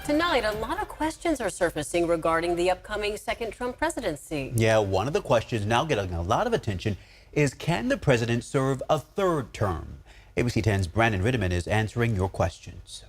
Tonight, a lot of questions are surfacing regarding the upcoming second Trump presidency. Yeah, one of the questions now getting a lot of attention is, can the president serve a third term? ABC 10's Brandon Rittiman is answering your questions.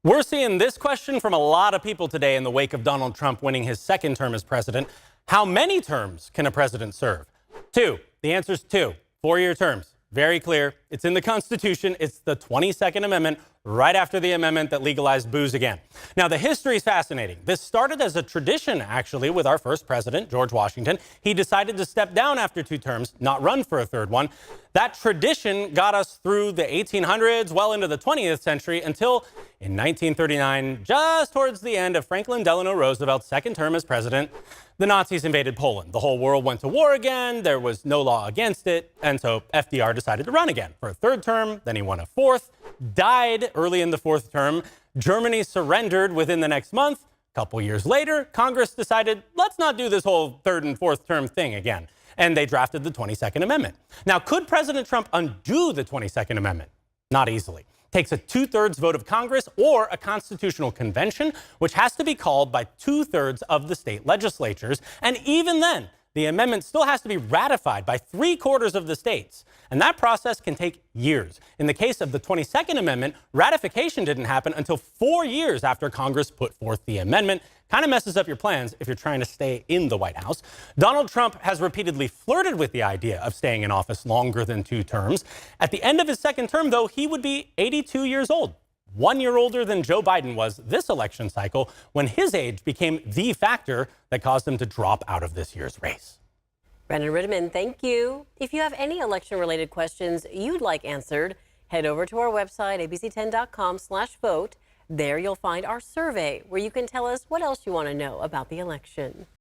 We're seeing this question from a lot of people today in the wake of Donald Trump winning his second term as president. How many terms can a president serve? Two. The answer is two. 4-year terms. Very clear. It's in the Constitution. It's the 22nd Amendment, right after the amendment that legalized booze again. Now, the history is fascinating. This started as a tradition, actually, with our first president, George Washington. He decided to step down after 2 terms, not run for a third one. That tradition got us through the 1800s, well into the 20th century, until in 1939, just towards the end of Franklin Delano Roosevelt's second term as president, the Nazis invaded Poland. The whole world went to war again. There was no law against it. And so FDR decided to run again for a third term. Then he won a fourth, died early in the 4th term. Germany surrendered within the next month. A couple years later, Congress decided, let's not do this whole 3rd and 4th term thing again. And they drafted the 22nd Amendment. Now, could President Trump undo the 22nd Amendment? Not easily. Takes a 2/3 vote of Congress or a constitutional convention, which has to be called by 2/3 of the state legislatures. And even then, the amendment still has to be ratified by 3/4 of the states. And that process can take years. In the case of the 22nd Amendment, ratification didn't happen until 4 years after Congress put forth the amendment. Kind of messes up your plans if you're trying to stay in the White House. Donald Trump has repeatedly flirted with the idea of staying in office longer than 2 terms. At the end of his second term, though, he would be 82 years old. 1 year older than Joe Biden was this election cycle, when his age became the factor that caused him to drop out of this year's race. Brandon Rittiman, thank you. If you have any election-related questions you'd like answered, head over to our website, abc10.com/vote. There you'll find our survey where you can tell us what else you want to know about the election.